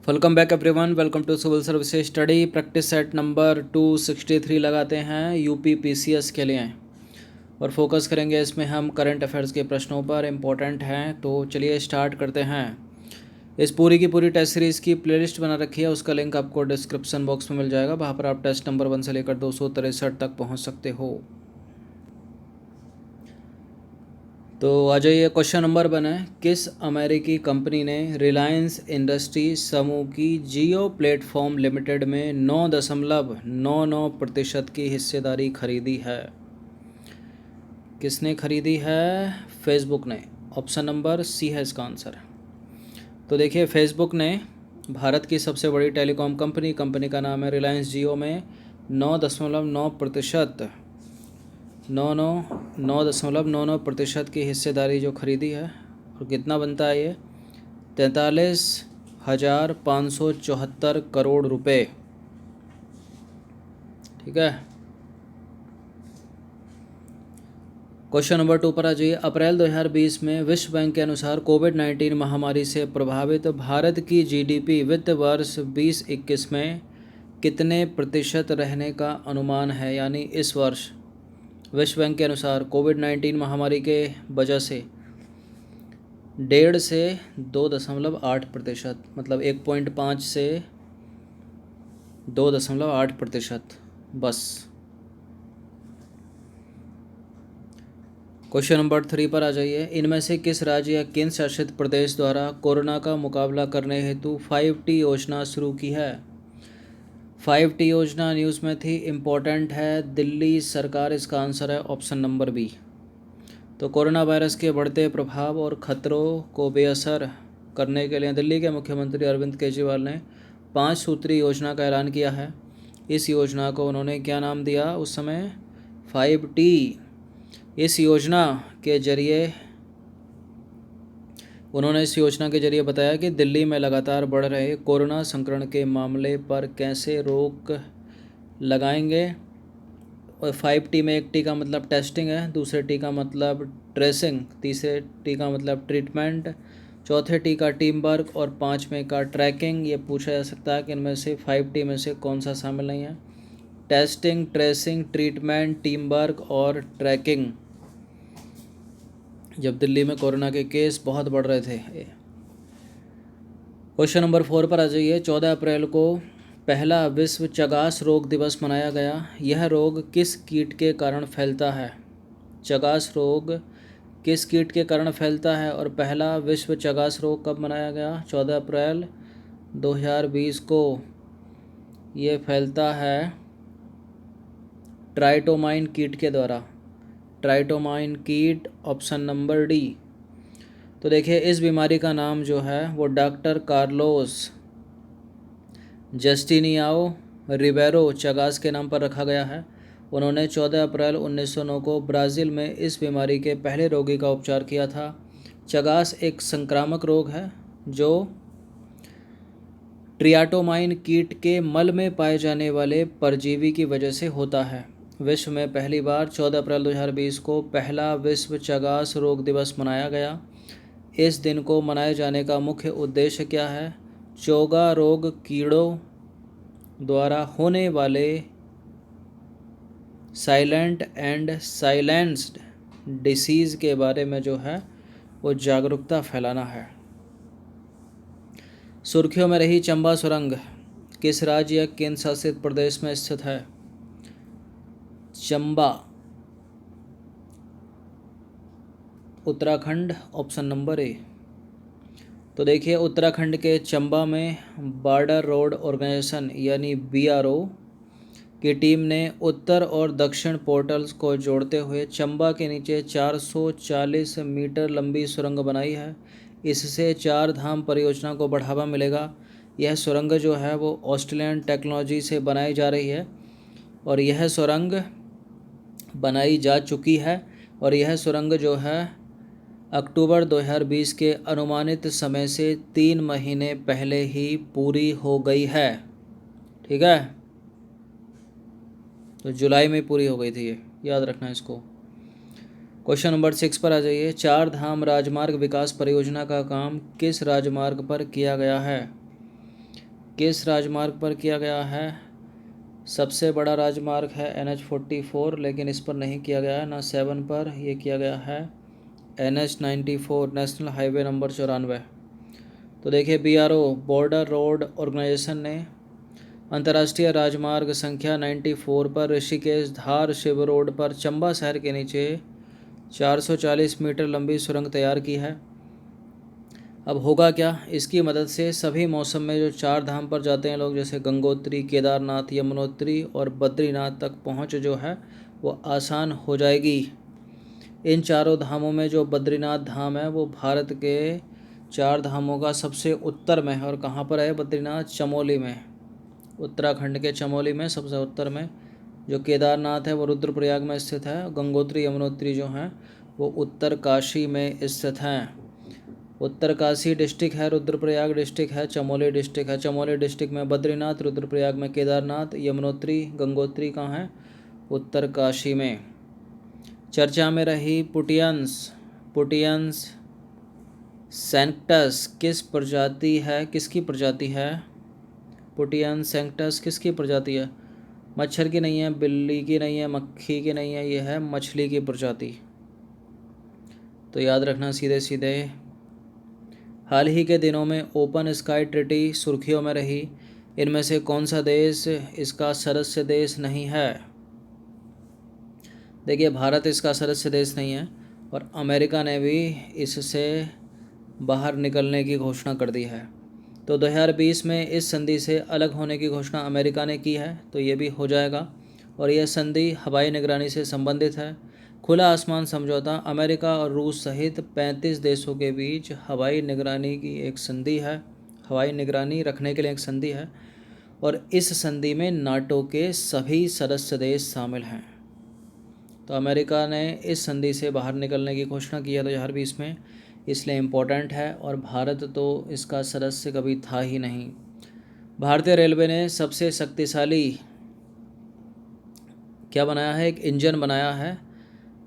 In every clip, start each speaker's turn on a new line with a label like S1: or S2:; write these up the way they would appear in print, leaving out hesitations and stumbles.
S1: Welcome back everyone, welcome to civil services study practice set number 263 लगाते हैं UP PCS के लिए और फोकस करेंगे इसमें हम करंट अफेयर्स के प्रश्नों पर इम्पोर्टेंट हैं। तो चलिए स्टार्ट करते हैं। इस पूरी की पूरी टेस्ट सीरीज़ की प्लेलिस्ट बना रखी है, उसका लिंक आपको डिस्क्रिप्शन बॉक्स में मिल जाएगा। वहाँ पर आप टेस्ट नंबर 1 से लेकर 263 तक पहुँच सकते हो। तो आ जाइए, क्वेश्चन नंबर 1 है, किस अमेरिकी कंपनी ने रिलायंस इंडस्ट्री समूह की जियो प्लेटफॉर्म लिमिटेड में 9.99% की हिस्सेदारी खरीदी है? किसने खरीदी है? फेसबुक ने। ऑप्शन नंबर सी है इसका आंसर। तो देखिए, फेसबुक ने भारत की सबसे बड़ी टेलीकॉम कंपनी का नाम है रिलायंस जियो में 9.99% 9.99% की हिस्सेदारी जो खरीदी है। और कितना बनता है ये? 43,574 करोड़ रुपए। ठीक है। क्वेश्चन नंबर 2 पर आ जाइए। अप्रैल 2020 में विश्व बैंक के अनुसार कोविड-19 महामारी से प्रभावित भारत की जीडीपी वित्त वर्ष 2021 में कितने प्रतिशत रहने का अनुमान है? यानी इस वर्ष विश्व बैंक के अनुसार कोविड-19 महामारी के वजह से 1.5 से 2.8%, मतलब 1.5 से 2.8% बस। क्वेश्चन नंबर 3 पर आ जाइए। इनमें से किस राज्य या केंद्र शासित प्रदेश द्वारा कोरोना का मुकाबला करने हेतु 5T योजना शुरू की है? 5T योजना न्यूज़ में थी, इम्पोर्टेंट है। दिल्ली सरकार इसका आंसर है, ऑप्शन नंबर बी। तो कोरोना वायरस के बढ़ते प्रभाव और खतरों को बेअसर करने के लिए दिल्ली के मुख्यमंत्री अरविंद केजरीवाल ने 5 सूत्री योजना का ऐलान किया है। इस योजना को उन्होंने क्या नाम दिया उस समय? 5T। इस योजना के जरिए बताया कि दिल्ली में लगातार बढ़ रहे कोरोना संक्रमण के मामले पर कैसे रोक लगाएंगे। और 5T में एक टी का मतलब टेस्टिंग है, दूसरे टी का मतलब ट्रेसिंग, तीसरे टी का मतलब ट्रीटमेंट, चौथे टी का टीम वर्क और 5वें का ट्रैकिंग। ये पूछा जा सकता है कि इनमें से 5T में से कौन सा शामिल नहीं है? Testing, tracing, treatment, team work और ट्रैकिंग, जब दिल्ली में कोरोना के केस बहुत बढ़ रहे थे। क्वेश्चन नंबर 4 पर आ जाइए। 14 अप्रैल को पहला विश्व चगास रोग दिवस मनाया गया। यह रोग किस कीट के कारण फैलता है? चगास रोग किस कीट के कारण फैलता है और पहला विश्व चगास रोग कब मनाया गया? 14 अप्रैल 2020 को। ये फैलता है ट्राइटोमाइन कीट के द्वारा। ट्राइटोमाइन कीट, ऑप्शन नंबर डी। तो देखिए, इस बीमारी का नाम जो है वो डॉक्टर कार्लोस जस्टिनियाओ रिबेरो चगास के नाम पर रखा गया है। उन्होंने 14 अप्रैल 1909 को ब्राज़ील में इस बीमारी के पहले रोगी का उपचार किया था। चगास एक संक्रामक रोग है जो ट्रियाटोमाइन कीट के मल में पाए जाने वाले परजीवी की वजह से होता है। विश्व में पहली बार 14 अप्रैल 2020 को पहला विश्व चगास रोग दिवस मनाया गया। इस दिन को मनाए जाने का मुख्य उद्देश्य क्या है? चोगा रोग कीड़ों द्वारा होने वाले साइलेंट एंड साइलेंस्ड डिसीज़ के बारे में जो है वो जागरूकता फैलाना है। सुर्खियों में रही चंबा सुरंग किस राज्य या केंद्र शासित प्रदेश में स्थित है? Chamba, Uttarakhand, option number A. तो देखिए, उत्तराखंड के चंबा में बॉर्डर रोड ऑर्गेनाइजेशन यानी BRO की टीम ने उत्तर और दक्षिण पोर्टल्स को जोड़ते हुए चंबा के नीचे 440 मीटर लंबी सुरंग बनाई है। इससे 4 धाम परियोजना को बढ़ावा मिलेगा। यह सुरंग जो है वो ऑस्ट्रेलियन टेक्नोलॉजी से बनाई जा रही है और यह सुरंग बनाई जा चुकी है और यह सुरंग जो है अक्टूबर 2020 के अनुमानित समय से 3 महीने पहले ही पूरी हो गई है। ठीक है, तो जुलाई में पूरी हो गई थी, ये याद रखना इसको। क्वेश्चन नंबर 6 पर आ जाइए। 4 धाम राजमार्ग विकास परियोजना का काम किस राजमार्ग पर किया गया है? किस राजमार्ग पर किया गया है? सबसे बड़ा राजमार्ग है NH44, लेकिन इस पर नहीं किया गया है, ना 7 पर, ये किया गया है NH94, नेशनल हाईवे नंबर 94। तो देखिए BRO बॉर्डर रोड ऑर्गेनाइजेशन ने अंतर्राष्ट्रीय राजमार्ग संख्या 94 पर ऋषिकेश धार शिव रोड पर चंबा शहर के नीचे 440 मीटर लंबी सुरंग तैयार की है। अब होगा क्या? इसकी मदद से सभी मौसम में जो 4 धाम पर जाते हैं लोग, जैसे गंगोत्री, केदारनाथ, यमुनोत्री और बद्रीनाथ तक पहुंच जो है वो आसान हो जाएगी। इन चारों धामों में जो बद्रीनाथ धाम है वो भारत के 4 धामों का सबसे उत्तर में है। और कहाँ पर है बद्रीनाथ? चमोली में, उत्तराखंड के चमोली में सबसे उत्तर में। जो केदारनाथ है वो रुद्रप्रयाग में स्थित है। गंगोत्री यमुनोत्री जो हैं वो उत्तरकाशी में स्थित हैं। उत्तरकाशी डिस्ट्रिक्ट है, रुद्रप्रयाग डिस्ट्रिक्ट है, चमोली डिस्ट्रिक्ट है। चमोली डिस्ट्रिक्ट में बद्रीनाथ, रुद्रप्रयाग में केदारनाथ, यमुनोत्री, गंगोत्री कहाँ है? उत्तरकाशी में। चर्चा में रही पुटियंस सेंक्टस किस प्रजाति है? किसकी प्रजाति है? पुटियंस सेंक्टस किसकी प्रजाति है? मच्छर की नहीं है, बिल्ली की नहीं है, मक्खी की नहीं है, ये है मछली की प्रजाति। तो याद रखना सीधे सीधे। हाल ही के दिनों में ओपन स्काई ट्रीटी सुर्खियों में रही। इनमें से कौन सा देश इसका सदस्य देश नहीं है? देखिए भारत इसका सदस्य देश नहीं है और अमेरिका ने भी इससे बाहर निकलने की घोषणा कर दी है। तो 2020 में इस संधि से अलग होने की घोषणा अमेरिका ने की है, तो ये भी हो जाएगा। और यह संधि हवाई निगरानी से संबंधित है। खुला आसमान समझौता अमेरिका और रूस सहित 35 देशों के बीच हवाई निगरानी की एक संधि है। हवाई निगरानी रखने के लिए एक संधि है और इस संधि में नाटो के सभी सदस्य देश शामिल हैं। तो अमेरिका ने इस संधि से बाहर निकलने की घोषणा की है 2020 में, इसलिए इम्पोर्टेंट है। और भारत तो इसका सदस्य कभी था ही नहीं। भारतीय रेलवे ने सबसे शक्तिशाली क्या बनाया है? एक इंजन बनाया है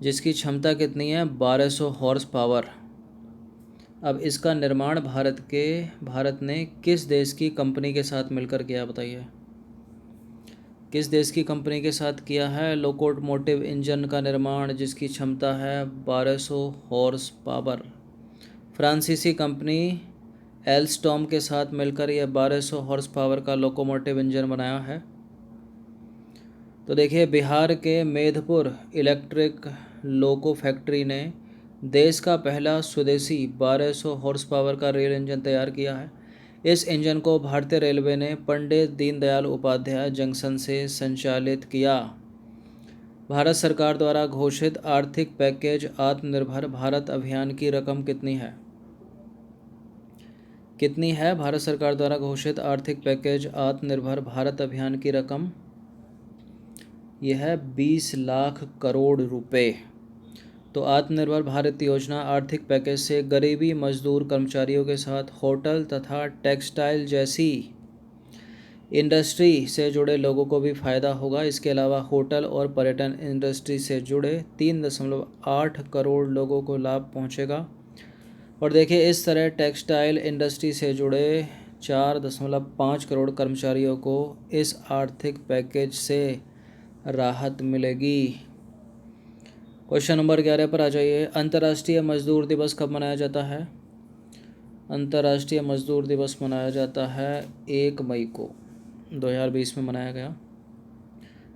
S1: जिसकी क्षमता कितनी है? 1200 हॉर्स पावर। अब इसका निर्माण भारत ने किस देश की कंपनी के साथ मिलकर किया? बताइए किस देश की कंपनी के साथ किया है लोकोमोटिव इंजन का निर्माण जिसकी क्षमता है 1200 हॉर्स पावर? फ्रांसीसी कंपनी एल्स्टॉम के साथ मिलकर यह 1200 हॉर्स पावर का लोकोमोटिव इंजन बनाया है। तो देखिए बिहार के मेधपुर इलेक्ट्रिक लोको फैक्ट्री ने देश का पहला स्वदेशी 1200 हॉर्स पावर का रेल इंजन तैयार किया है। इस इंजन को भारतीय रेलवे ने पंडित दीनदयाल उपाध्याय जंक्शन से संचालित किया। भारत सरकार द्वारा घोषित आर्थिक पैकेज आत्मनिर्भर भारत अभियान की रकम कितनी है? कितनी है भारत सरकार द्वारा घोषित आर्थिक पैकेज आत्मनिर्भर भारत अभियान की रकम? यह है 20 लाख करोड़ रुपए। तो आत्मनिर्भर भारत योजना आर्थिक पैकेज से गरीबी मजदूर कर्मचारियों के साथ होटल तथा टेक्सटाइल जैसी इंडस्ट्री से जुड़े लोगों को भी फ़ायदा होगा। इसके अलावा होटल और पर्यटन इंडस्ट्री से जुड़े 3.8 करोड़ लोगों को लाभ पहुंचेगा। और देखिए इस तरह टेक्सटाइल इंडस्ट्री से जुड़े 4.5 करोड़ कर्मचारियों को इस आर्थिक पैकेज से राहत मिलेगी। क्वेश्चन नंबर 11 पर आ जाइए। अंतर्राष्ट्रीय मजदूर दिवस कब मनाया जाता है? अंतर्राष्ट्रीय मजदूर दिवस मनाया जाता है 1 मई को 2020 में मनाया गया।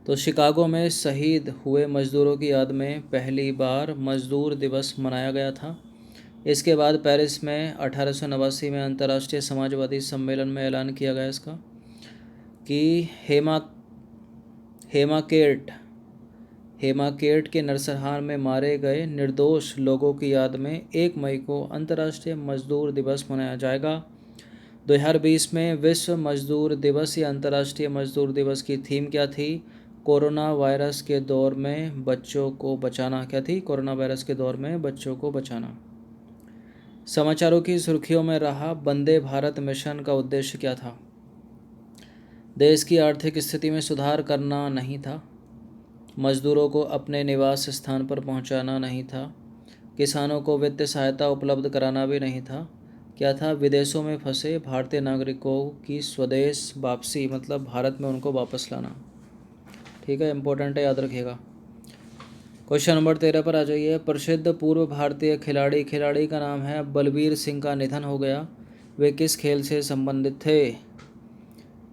S1: तो शिकागो में शहीद हुए मजदूरों की याद में पहली बार मजदूर दिवस मनाया गया था। इसके बाद पेरिस में 1889 में अंतर्राष्ट्रीय समाजवादी सम्मेलन में ऐलान किया गया इसका कि हेमाकेट के नरसंहार में मारे गए निर्दोष लोगों की याद में 1 मई को अंतर्राष्ट्रीय मजदूर दिवस मनाया जाएगा। 2020 में विश्व मजदूर दिवस या अंतर्राष्ट्रीय मजदूर दिवस की थीम क्या थी? कोरोना वायरस के दौर में बच्चों को बचाना। क्या थी? कोरोना वायरस के दौर में बच्चों को बचाना। समाचारों की सुर्खियों में रहा वंदे भारत मिशन का उद्देश्य क्या था? देश की आर्थिक स्थिति में सुधार करना नहीं था, मजदूरों को अपने निवास स्थान पर पहुंचाना नहीं था, किसानों को वित्तीय सहायता उपलब्ध कराना भी नहीं था, क्या था? विदेशों में फंसे भारतीय नागरिकों की स्वदेश वापसी, मतलब भारत में उनको वापस लाना। ठीक है, इंपॉर्टेंट है, याद रखिएगा। क्वेश्चन नंबर 13 पर आ जाइए। प्रसिद्ध पूर्व भारतीय खिलाड़ी का नाम है बलबीर सिंह का निधन हो गया। वे किस खेल से संबंधित थे?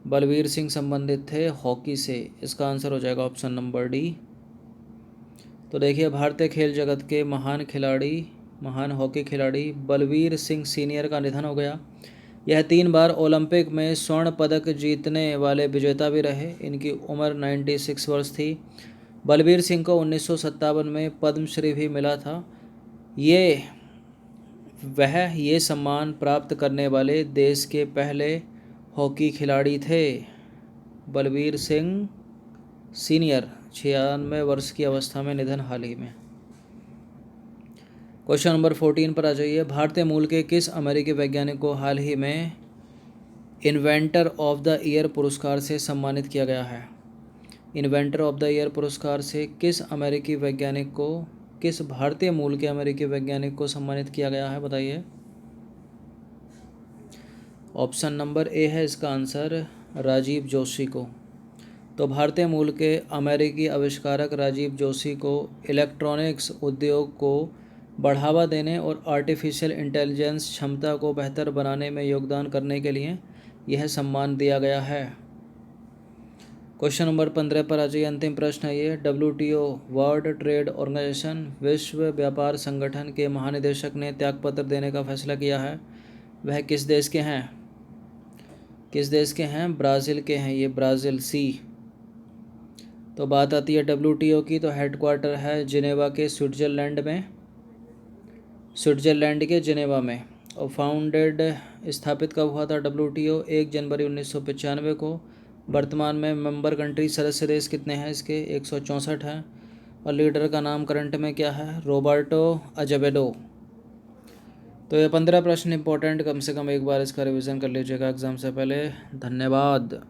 S1: बलबीर सिंह संबंधित थे हॉकी से। इसका आंसर हो जाएगा ऑप्शन नंबर डी। तो देखिए, भारतीय खेल जगत के महान हॉकी खिलाड़ी बलबीर सिंह सीनियर का निधन हो गया। यह 3 बार ओलंपिक में स्वर्ण पदक जीतने वाले विजेता भी रहे। इनकी उम्र 96 वर्ष थी। बलबीर सिंह को 1957 में पद्मश्री भी मिला था। ये सम्मान प्राप्त करने वाले देश के पहले हॉकी खिलाड़ी थे। बलबीर सिंह सीनियर 96 वर्ष की अवस्था में निधन हाल ही में। क्वेश्चन नंबर 14 पर आ जाइए। भारतीय मूल के किस अमेरिकी वैज्ञानिक को हाल ही में इन्वेंटर ऑफ द ईयर पुरस्कार से सम्मानित किया गया है? इन्वेंटर ऑफ द ईयर पुरस्कार से किस भारतीय मूल के अमेरिकी वैज्ञानिक को सम्मानित किया गया है, बताइए। ऑप्शन नंबर ए है इसका आंसर, राजीव जोशी को। तो भारतीय मूल के अमेरिकी आविष्कारक राजीव जोशी को इलेक्ट्रॉनिक्स उद्योग को बढ़ावा देने और आर्टिफिशियल इंटेलिजेंस क्षमता को बेहतर बनाने में योगदान करने के लिए यह सम्मान दिया गया है। क्वेश्चन नंबर 15 पर आ जाइए। अंतिम प्रश्न है ये। WTO वर्ल्ड ट्रेड ऑर्गेनाइजेशन विश्व व्यापार संगठन के महानिदेशक ने त्यागपत्र देने का फैसला किया है। वह किस देश के हैं? ब्राज़ील के हैं ये, ब्राज़ील सी। तो बात आती है WTO की, तो हेडक्वार्टर है जिनेवा के स्विट्ज़रलैंड के जिनेवा में। और स्थापित कब हुआ था WTO? 1 जनवरी 1995 को। वर्तमान में मेंबर कंट्री सदस्य देश कितने हैं इसके? 164 हैं। और लीडर का नाम करंट में क्या है? रॉबर्टो अजेवेडो। तो ये 15 प्रश्न इंपॉर्टेंट, कम से कम एक बार इसका रिवीजन कर लीजिएगा एग्ज़ाम से पहले। धन्यवाद।